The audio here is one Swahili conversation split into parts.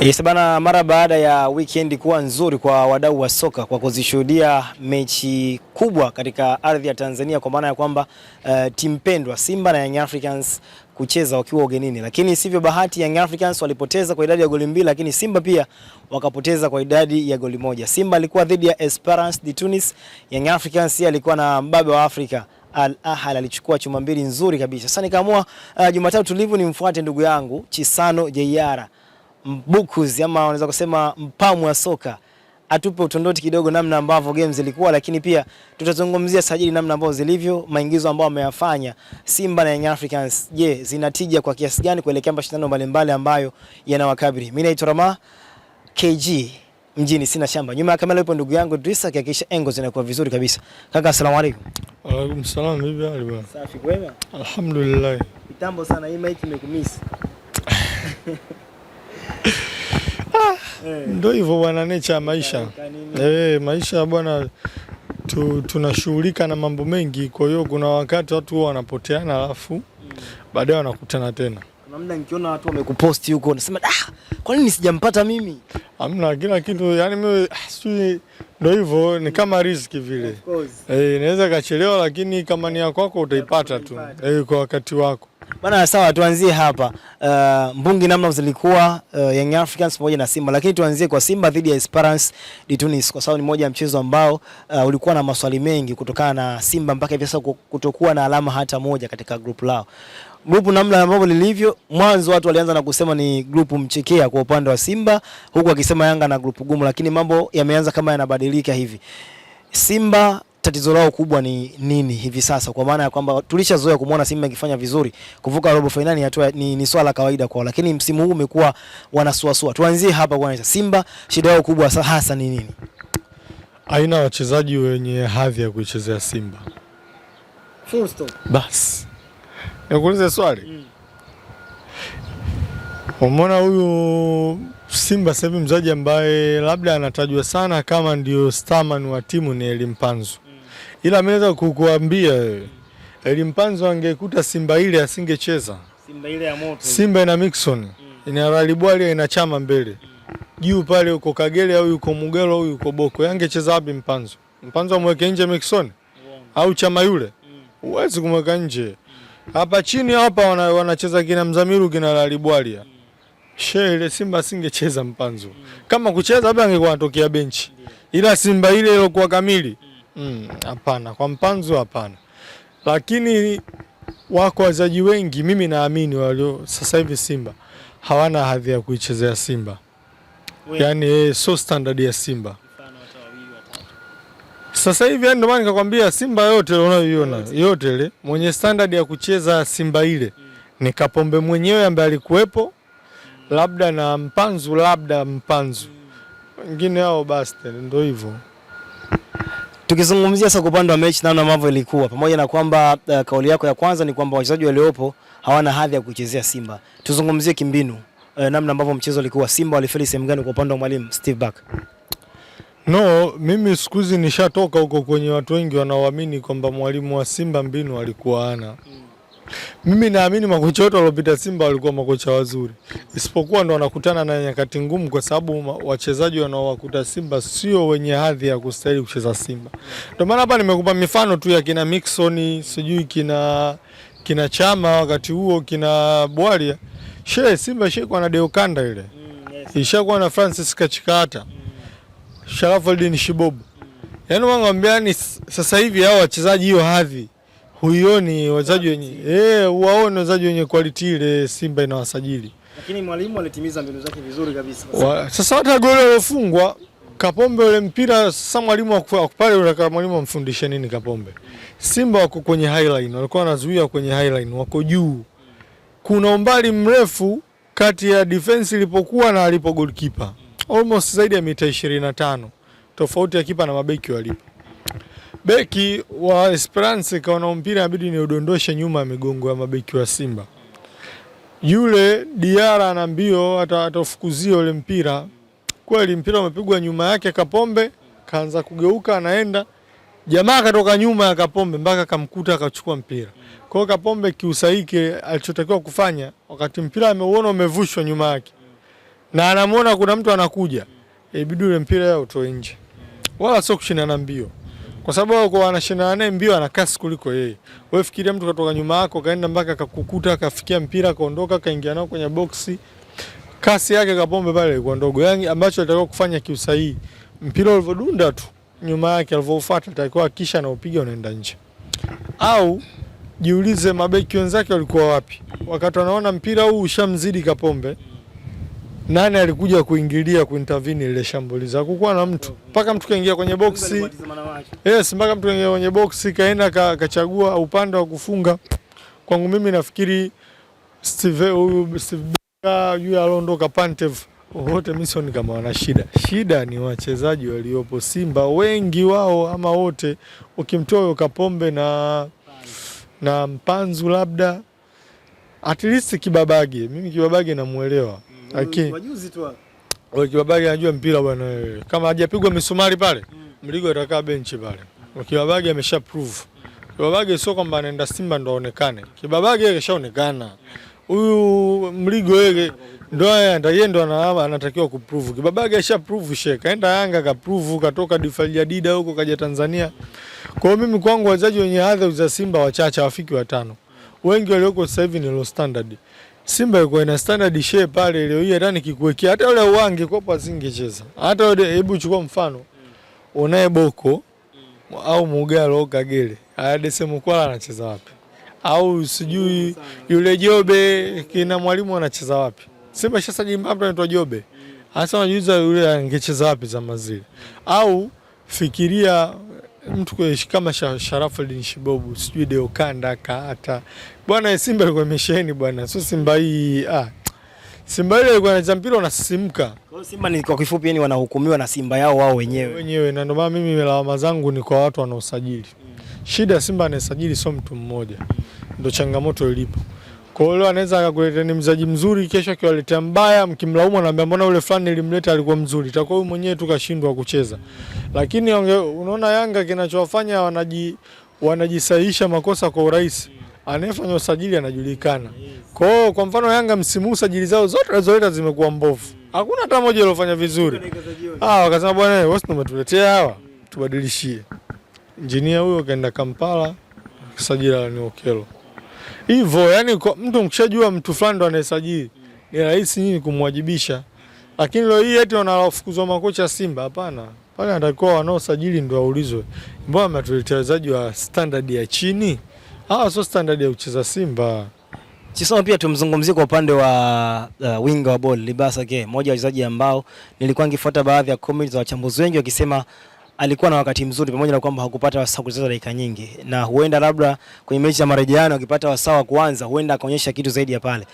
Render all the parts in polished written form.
Yes bana, mara baada ya weekend kuwa nzuri kwa wadau wa soka kwa kuzishuhudia mechi kubwa katika ardhi ya Tanzania, kwa maana ya kwamba timu pendwa Simba na Young Africans kucheza wakiwa ugenini, lakini sivyo bahati. Young Africans walipoteza kwa idadi ya goli 2, lakini Simba pia wakapoteza kwa idadi ya goli 1. Simba alikuwa dhidi ya Esperance de Tunis, Young Africans alikuwa na mbabe wa Afrika Al Ahly, alichukua chuma mbili nzuri kabisa. Sasa nikaamua Jumatatu tulivu nimfuate ndugu yangu Chisano Jeyara, Mbukuzi ama unaweza kusema mpamu wa soka, atupe utondoti kidogo namna ambavyo games zilikuwa, lakini pia tutazungumzia sajili namna ambavyo zilivyo, maingizo ambayo wameyafanya Simba na Young Africans. Je, zinatija kwa kiasi gani kuelekea mashindano mbalimbali ambayo yanawakabili? Mimi naitwa Rama KG mjini sina shamba. Nyuma ya kamera yupo ndugu yangu Idrisa, hakikisha engo zinakuwa vizuri kabisa. Kaka, asalamu alaykum. Wa alaykum salaam, bibi hali bwana. Safi kwema? Alhamdulillah. Kitambo sana hii mic imekumisi. Ndio hivyo bwana, nature ya maisha. Maisha bwana, tunashughulika na mambo mengi, kwa hiyo kuna wakati watu wanapoteana alafu baadaye wanakutana tena. Kuna muda nikiona watu wamekuposti huko nasema kwa nini sijampata mimi? Hamna, kila kitu yani mimi sijui, ndio hivyo, ni kama riziki vile. Inaweza kachelewa, lakini kama ni yako utaipata tu kwa wakati wako. Bana, sawa, tuanzie hapa. Mbungi namna zilikuwa Young Africans pamoja na Simba, lakini tuanzie kwa Simba dhidi ya Esperance de Tunis, kwa sababu ni moja ya mchezo ambao ulikuwa na maswali mengi kutokana na Simba mpaka hivi sasa kutokuwa na alama hata moja katika group lao. Grupu namna ambavyo lilivyo, mwanzo watu walianza na kusema ni grupu mchekea kwa upande wa Simba, huku akisema Yanga na grupu gumu, lakini mambo yameanza kama yanabadilika hivi. Simba tatizo lao kubwa ni nini hivi sasa, kwa maana ya kwamba tulishazoea kumuona Simba ikifanya vizuri, kuvuka robo finali hatua ni swala kawaida kwao, lakini msimu huu umekuwa wanasuasua. Tuanzie hapa kwanza, Simba shida yao kubwa hasa ni nini? Aina wachezaji wenye hadhi ya kuichezea Simba. Full stop. Bas. Nikuulize swali. Umeona huyu Simba sasa hivi mchezaji ambaye labda anatajwa sana kama ndio starman wa timu ni Elimpanzu. Ila ameweza kukuambia wewe, Elimpanzu angekuta Simba ile asingecheza. Simba ile ya moto. Simba ina Mixon, ina Ralibwali, ina Chama mbele. Juu pale uko Kagere au yuko Mugelo au yuko Boko. Yangecheza wapi Mpanzu? Mpanzu amweke nje Mixon au Chama yule? Huwezi kumweka nje. Hapa chini hapa wanacheza kina Mzamiru kina Ralibwali. Ile Simba singecheza Mpanzu. Kama kucheza labda angekuwa anatokea benchi. Ila Simba ile ilikuwa kamili. Hapana, kwa Mpanzu hapana. Lakini wako wachezaji wengi, mimi naamini walio sasa hivi Simba hawana hadhi ya kuichezea Simba. Yaani so standard ya Simba. Sasa hivi ndio maana nikakwambia Simba yote unayoiona, yote ile mwenye standard ya kucheza Simba ile ni Kapombe mwenyewe ambaye alikuwepo, labda na Mpanzu. Wengine hao basi ndio hivyo. Tukizungumzia sasa upande wa mechi namna ambavyo ilikuwa, pamoja na kwamba kauli yako ya kwanza ni kwamba wachezaji waliopo hawana hadhi ya kuchezea Simba, tuzungumzie kimbinu namna ambavyo mchezo ulikuwa. Simba walifeli sehemu gani kwa upande wa mwalimu Steve Barker? No, mimi siku hizi nishatoka huko kwenye watu wengi wanaoamini kwamba mwalimu wa Simba mbinu alikuwa hana. Mimi naamini makocha wote waliopita Simba walikuwa makocha wazuri. Isipokuwa ndo wanakutana na nyakati ngumu, kwa sababu wachezaji wanaowakuta Simba sio wenye hadhi ya kustahili kucheza Simba. Ndio maana hapa nimekupa mifano tu ya kina Mixon, sijui kina Chama wakati huo, kina Bwalia. Simba kwa na Deokanda ile. Ishakuwa na Francis Kachikata. Sharafuddin Shibobu. Yaani wangamwambia ni sasa hivi hao wachezaji hiyo hadhi huioni wachezaji wenye uwaone wachezaji wenye quality ile Simba inawasajili. Lakini mwalimu alitimiza mbinu zake vizuri kabisa. Sasa hata goli lilofungwa Kapombe ule mpira, sasa mwalimu akupale ule, mwalimu amfundishe nini Kapombe? Simba wako kwenye highline, walikuwa wanazuia kwenye highline, wako juu. Kuna umbali mrefu kati ya defense ilipokuwa na alipo goalkeeper. Almost zaidi ya mita 25. Tofauti ya kipa na mabeki walipo. Beki wa Esperance kaona mpira inabidi ni udondoshe nyuma ya migongo ya mabeki wa Simba. Yule Diara ana mbio atafukuzia ule mpira. Kweli mpira umepigwa nyuma yake Kapombe, kaanza kugeuka anaenda. Jamaa katoka nyuma ya Kapombe mpaka kamkuta akachukua mpira. Kwa hiyo Kapombe kiusahihi alichotakiwa kufanya wakati mpira ameuona umevushwa nyuma yake, na anamuona kuna mtu anakuja, ibidi ule mpira yao utoe nje. Wala sio kushindana mbio. Kwa sababu kwa anashindana naye mbio ana kasi kuliko yeye. Wewe fikiria mtu katoka nyuma yako kaenda mpaka akakukuta akafikia mpira kaondoka kaingia nao kwenye boksi. Kasi yake Kapombe pale ilikuwa ndogo. Yaani ambacho alitakiwa kufanya kiusahihi. Mpira ulivodunda tu nyuma yake alivyofuata alitakiwa kisha na upiga unaenda nje. Au jiulize mabeki wenzake walikuwa wapi? Wakati wanaona mpira huu ushamzidi Kapombe, nani alikuja kuingilia kuintervene ile shambulizi? Hakukuwa na mtu. Mpaka mtu kaingia kwenye boksi. Yes, mpaka mtu kaingia kwenye boksi kaenda kachagua upande wa kufunga. Kwangu mimi nafikiri Steve yule aliondoka Pantev wote Mission kama wana shida. Shida ni wachezaji waliopo Simba wengi wao ama wote, ukimtoa Kapombe na Mpanzu labda at least Kibabage. Mimi Kibabage namuelewa. Lakini wajuzi tu hapo. Kibabage anajua mpira bwana wewe. Kama hajapigwa misumari pale, Mligo atakaa benchi pale. Kibabage amesha prove. Kibabage sio kwamba anaenda Simba ndo aonekane. Kibabage keshaonekana. Huyu Mligo yeye ndo anatakiwa kuprove. Kibabage asha prove sheka. Kaenda Yanga ka prove, katoka Difaliadida huko kaja Tanzania. Kwa hiyo mimi kwangu wachezaji wenye hadhi za Simba wachache wafiki 5. Wengi walioko sasa hivi ni low standard. Simba ilikuwa ina standard share pale leo hii hata nikikuwekea hata yule Uwange kopa asingecheza. Hata yule, hebu chukua mfano. Unaye Boko au Mugalo Kagere. Ayade Mukwala anacheza wapi? Au sijui yule Jobe kina Mwalimu anacheza wapi? Simba shasajili mtu anaitwa Jobe. Hasa unajiuliza yule angecheza wapi zama zile? Au fikiria mtu kama Sharafuddin Shibobu, sijui Deokanda hata. Bwana Simba ilikuwa imesheheni bwana. Sio Simba hii. Simba ile ilikuwa inacheza mpira unasisimka. Kwa hiyo Simba ni kwa kifupi yani wanahukumiwa na Simba yao wao wenyewe. Na ndio maana mimi lawama zangu ni kwa watu wanaosajili. Shida Simba anasajili sio mtu mmoja. Ndio changamoto ilipo. Kwa hiyo anaweza akakuletea ni mzaji mzuri, kesho akiwaletea mbaya, mkimlaumu anaambia mbona yule fulani nilimleta alikuwa mzuri. Itakuwa wewe mwenyewe tu kashindwa kucheza. Lakini unaona Yanga kinachowafanya wanajisahihisha makosa kwa urahisi. Anayefanya usajili anajulikana. Kwa hiyo kwa mfano Yanga msimu usajili zao zote walizoleta zimekuwa mbovu. Hakuna hata moja iliyofanya vizuri. Wakasema bwana wewe umetuletea hawa, tubadilishie. Engineer huyo kaenda Kampala, sajili la ni Okelo. Hivyo yani mtu mkishajua mtu fulani ndo anayesajili, ni rahisi nyinyi kumwajibisha. Lakini leo hii eti wanafukuzwa makocha Simba, hapana. Pale anatakiwa wanaosajili ndo waulizwe. Mbona mnatuletea wachezaji wa standard ya chini? Sio standard ya kucheza Simba. Chisoma pia tumzungumzie kwa upande wa winga wa ball Libasa Gay, mmoja wa wachezaji ambao nilikuwa nikifuata baadhi ya comments za wachambuzi wengi wakisema alikuwa na wakati mzuri pamoja na kwamba hakupata wasaa kucheza dakika nyingi, na huenda labda kwenye mechi ya marejeano akipata wasaa wa kuanza huenda akaonyesha kitu zaidi ya pale.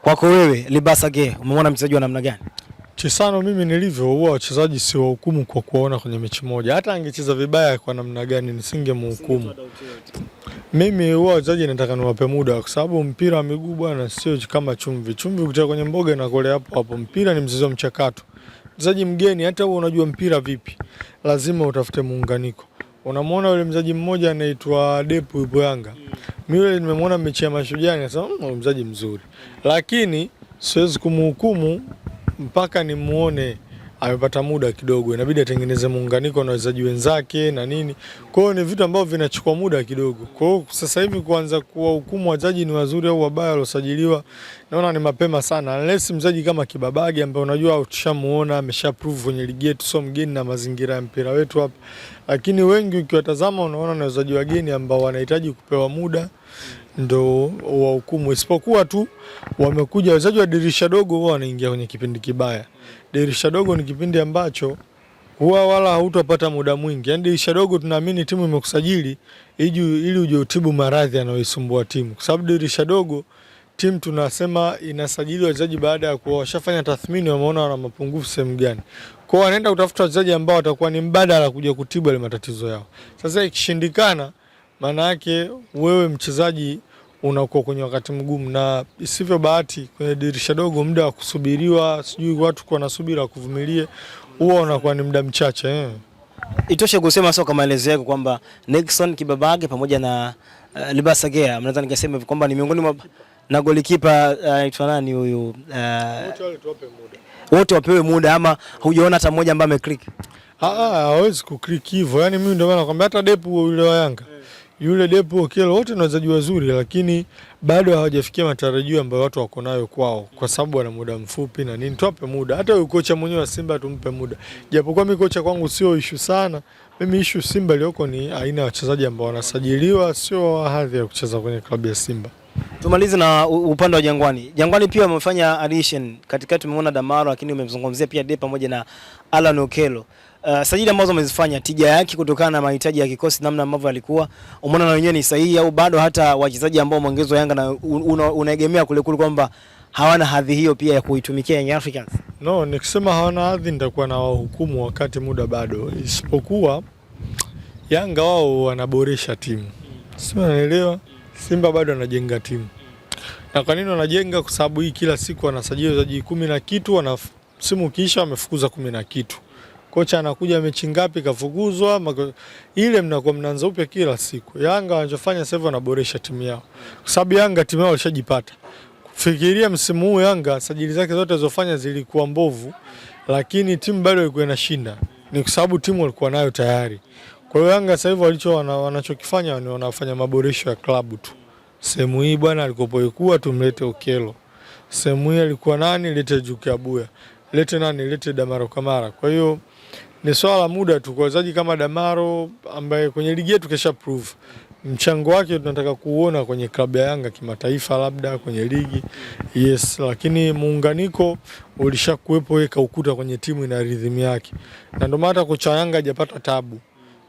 Kwako wewe Libasa Gay, umemwona mchezaji wa namna gani? Chisano, mimi nilivyo huwa wachezaji si wahukumu kwa kuona kwenye mechi moja. Hata angecheza vibaya kwa namna gani nisingemhukumu. Mimi huwa wachezaji nataka niwape muda kwa sababu mpira wa miguu bwana sio kama chumvi. Chumvi ukitoka kwenye mboga na kole hapo hapo. Mpira ni mchezo mchakato. Mchezaji mgeni hata wewe unajua mpira vipi, lazima utafute muunganiko. Unamwona yule mchezaji mmoja anaitwa Depu yupo Yanga. Mimi yule nimemwona mechi ya Mashujaa nasema mchezaji mzuri. Lakini siwezi kumhukumu mpaka nimuone amepata muda kidogo, inabidi atengeneze muunganiko na wachezaji wenzake na nini. Kwa hiyo ni vitu ambavyo vinachukua muda kidogo. Kwa hiyo sasa hivi kuanza kuwahukumu wachezaji ni wazuri au wabaya waliosajiliwa, naona ni mapema sana. Unless mchezaji kama Kibabage ambaye unajua tushamuona amesha prove kwenye ligi yetu, sio mgeni na mazingira ya mpira wetu hapa. Lakini wengi ukiwatazama unaona na wachezaji wageni ambao wanahitaji kupewa muda ndo wahukumu, isipokuwa tu wamekuja wachezaji wa dirisha dogo wao wanaingia kwenye kipindi kibaya. Dirisha dogo ni kipindi ambacho huwa wala hautapata muda mwingi. Yaani dirisha dogo tunaamini timu imekusajili ili uje utibu maradhi yanayoisumbua timu. Kwa sababu dirisha dogo timu tunasema inasajili wachezaji baada ya kuwa washafanya tathmini, wameona wana mapungufu sehemu gani. Kwa hiyo wanaenda kutafuta wachezaji ambao watakuwa ni mbadala kuja kutibu ile matatizo yao. Sasa ikishindikana, maana yake wewe mchezaji unakuwa kwenye wakati mgumu, na isivyo bahati kwenye dirisha dogo muda wa kusubiriwa, sijui watu kwa nasubira kuvumilie, huwa unakuwa ni muda mchache. Itoshe kusema sio kama maelezo yako kwamba Nixon Kibabage pamoja na Libasa Gay, mnaweza nikasema kwamba ni miongoni mwa na golikipa aitwa nani huyu? Wote wapewe muda, ama hujaona hata mmoja ambaye ameclick? Hawezi kuclick hivyo. Yaani mimi ndio maana nakwambia hata Depu yule wa Yanga. Yule Depu Okello wote ni wachezaji wazuri, lakini bado hawajafikia matarajio ambayo watu wako nayo kwao, kwa sababu wana muda mfupi na nini. Tuwape muda. Hata huyo kocha mwenyewe wa Simba tumpe muda. Japokuwa mimi kocha kwangu sio issue sana. Mimi issue Simba iliyoko ni aina ya wachezaji ambao wanasajiliwa, sio hadhi ya kucheza kwenye klabu ya Simba. Tumalize na upande wa Jangwani. Jangwani pia wamefanya addition. Katikati tumeona Damaro, lakini umemzungumzia pia Depa pamoja na Alan Okello. Sajili ambazo wamezifanya, tija yake kutokana na mahitaji ya kikosi namna ambavyo alikuwa, umeona na wenyewe ni sahihi, au bado hata wachezaji ambao wameongezwa Yanga na unaegemea kule kwamba hawana hadhi hiyo pia ya kuitumikia Young Africans? No, nikisema hawana hadhi nitakuwa na wahukumu wakati muda bado. Isipokuwa Yanga wao wanaboresha timu. Sio, unaelewa? Simba bado anajenga timu. Na kwa nini wanajenga? Kwa sababu hii kila siku wanasajili wachezaji 10 na kitu, msimu kisha wamefukuza 10 na kitu. Kocha anakuja mechi ngapi kafukuzwa, ile mnakuwa mnaanza upya kila siku. Yanga wanachofanya sasa hivi wanaboresha timu yao. Kwa sababu Yanga timu yao ilishajipata. Fikiria msimu huu Yanga sajili zake zote zilizofanya zilikuwa mbovu, lakini timu bado ilikuwa inashinda. Ni kwa sababu timu walikuwa nayo tayari. Kwa hiyo Yanga sasa hivi wanachokifanya ni wanafanya maboresho ya klabu tu. Sehemu hii bwana alikopoikuwa tumlete Okello. Sehemu hii alikuwa nani, lete Juke Abuya. Lete nani, lete Damaro Kamara. Kwa hiyo ni swala la muda tu kwa wachezaji kama Damaro ambaye kwenye ligi yetu kesha prove mchango wake tunataka kuona kwenye klabu ya Yanga kimataifa, labda kwenye ligi. Yes, lakini muunganiko ulishakuwepo, weka ukuta kwenye timu ina rhythm yake. Na ndio maana kocha Yanga hajapata tabu.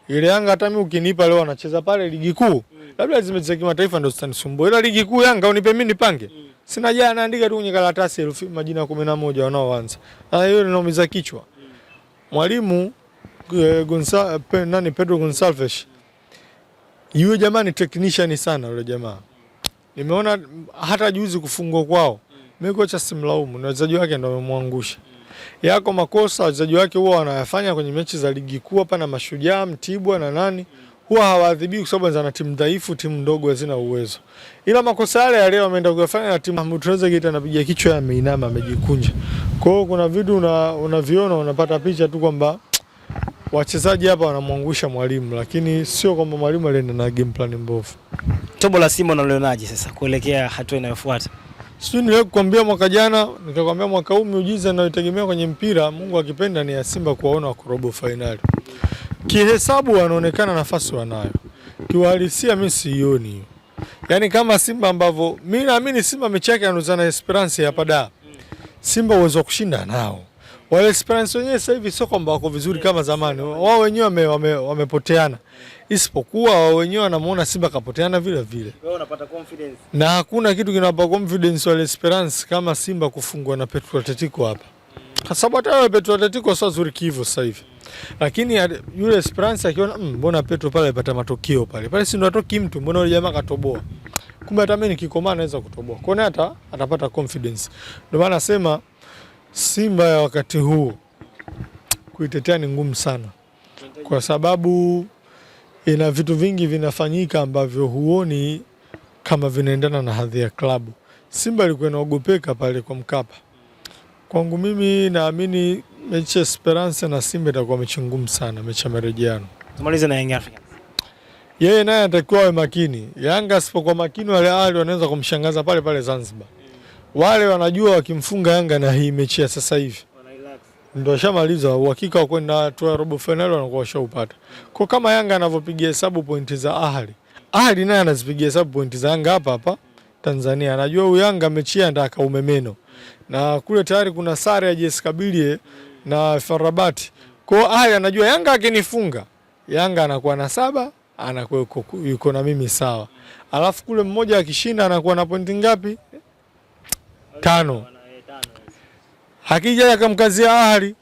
Ile Yanga hata mimi ukinipa leo anacheza pale ligi kuu, labda zimeziza kimataifa ndio zitanisumbua. Ila ligi kuu Yanga unipe mimi nipange. Sina jana naandika tu kwenye karatasi majina 11 wanaoanza. Hiyo inaumiza kichwa. Mwalimu Pedro Gonçalves. Yule jamaa ni technician sana yule jamaa. Nimeona hata juzi kufungwa kwao. Mimi kocha simlaumu, na wachezaji wake ndio wamemwangusha. Yako makosa wachezaji wake huwa wanayafanya kwenye mechi za ligi kuu hapa na Mashujaa, Mtibwa na nani. Huwa hawaadhibiwi kwa sababu zana timu dhaifu, timu ndogo hazina uwezo. Ila makosa yale ya leo ameenda kuyafanya na timu tunaweza kiita anapiga kichwa ameinama amejikunja. Kwa hiyo kuna vitu unaviona unapata picha tu kwamba wachezaji hapa wanamwangusha mwalimu, lakini sio kwamba mwalimu alienda na game plan mbovu. Tobo la Simba unalionaje sasa kuelekea hatua inayofuata? Sio, niwe kukwambia mwaka jana, nikakwambia mwaka huu miujiza ninayotegemea kwenye mpira, Mungu akipenda, ni ya Simba kuwaona wako robo finali. Kihesabu wanaonekana nafasi wanayo. Kiuhalisia mimi sioni hiyo. Yaani kama Simba ambavyo mimi naamini Simba mechi yake anazana na Esperance hapa da. Simba uwezo wa kushinda nao. Wale Esperance wenyewe sasa hivi sio kwamba wako vizuri kama zamani. Wao wenyewe wamepoteana. Isipokuwa wao wenyewe wanamuona Simba kapoteana vile vile. Wao wanapata confidence. Na hakuna kitu kinawapa confidence wale Esperance kama Simba kufungwa na Petro Atletico hapa. Kwa sababu hata wale Petro Atletico sio zuri kivu sasa hivi. Lakini yule Esperance akiona mbona Petro pale alipata matokeo pale. Pale si ndo atoki mtu, mbona yule jamaa katoboa. Kumbe hata mimi nikikomaa naweza kutoboa. Kwa hiyo hata atapata confidence. Ndio maana nasema Simba ya wakati huu kuitetea ni ngumu sana. Kwa sababu ina vitu vingi vinafanyika ambavyo huoni kama vinaendana na hadhi ya klabu. Simba ilikuwa inaogopeka pale kwa Mkapa. Kwangu mimi naamini mechi ya Esperance na Simba itakuwa mechi ngumu sana, mechi ya marejeano. Tumalize na Young Africans. Yeye naye atakuwa awe makini. Yanga asipokuwa makini wale awali wanaweza kumshangaza pale pale Zanzibar. Wale wanajua wakimfunga Yanga na hii mechi ya sasa hivi ndio washamaliza, uhakika wa kwenda hatua ya robo final wanakuwa washaupata. Kwa kama Yanga anavyopigia hesabu pointi za Ahli naye anazipigia hesabu pointi za Yanga hapa Tanzania. Anajua huyu Yanga mechi ya ndaka umemeno. Na kule tayari kuna sare ya JS Kabylie na FAR Rabat. Kwa Ahli anajua Yanga akinifunga, Yanga anakuwa na 7, anakuwa yuko na mimi sawa. Alafu kule mmoja akishinda anakuwa na pointi ngapi? 5. Hakija akamkazia Ahli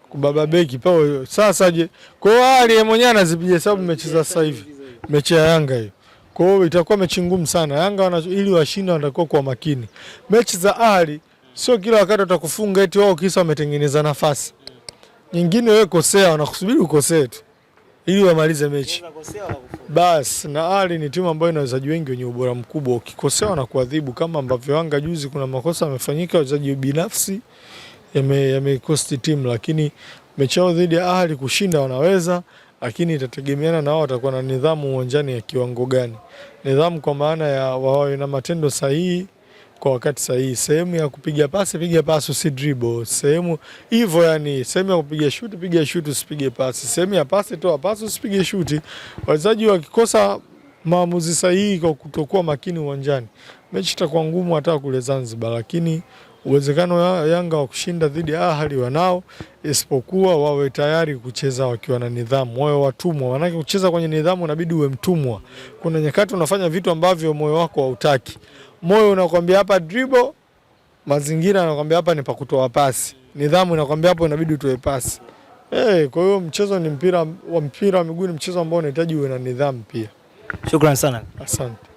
kubaba beki pao. Sasa je, kwa Ahli yeye mwenyewe anazipigia hesabu mechi za sasa hivi, mechi ya Yanga hiyo. Kwa hiyo itakuwa mechi ngumu sana. Yanga ili washinde wanatakiwa kwa makini. Mechi za Ahli sio kila wakati watakufunga eti wao kisa wametengeneza nafasi. Nyingine wewe kosea, wanakusubiri ukosee tu. ili wamalize mechi. Bas, na Ahly ni timu ambayo ina wachezaji wengi wenye ubora mkubwa, ukikosea na kuadhibu, kama ambavyo Yanga juzi kuna makosa yamefanyika wachezaji binafsi yamekosti timu, lakini mechi yao dhidi ya Ahly kushinda wanaweza, lakini itategemeana na wao watakuwa na nidhamu uwanjani ya kiwango gani. Nidhamu kwa maana ya wawe na matendo sahihi kwa wakati sahihi. Sehemu ya kupiga pasi, piga pasi, usi dribble. Sehemu hivyo, yani sehemu ya kupiga shoot, piga shoot, usipige pasi. Sehemu ya pasi, toa pasi, usipige shoot. Wachezaji wakikosa maamuzi sahihi kwa kutokuwa makini uwanjani, mechi itakuwa ngumu hata kule Zanzibar, lakini uwezekano wa Yanga wa kushinda dhidi ya Ahly wanao, isipokuwa wawe tayari kucheza wakiwa na nidhamu, wawe watumwa. Maana kucheza kwenye nidhamu inabidi uwe mtumwa. Kuna nyakati unafanya vitu ambavyo moyo wako hautaki. Moyo unakwambia hapa dribble, mazingira yanakwambia hapa ni pa kutoa pasi. Nidhamu inakwambia hapo inabidi utoe pasi. Kwa hiyo mchezo ni mpira wa miguu, ni mchezo ambao unahitaji uwe na nidhamu pia. Shukrani sana. Asante.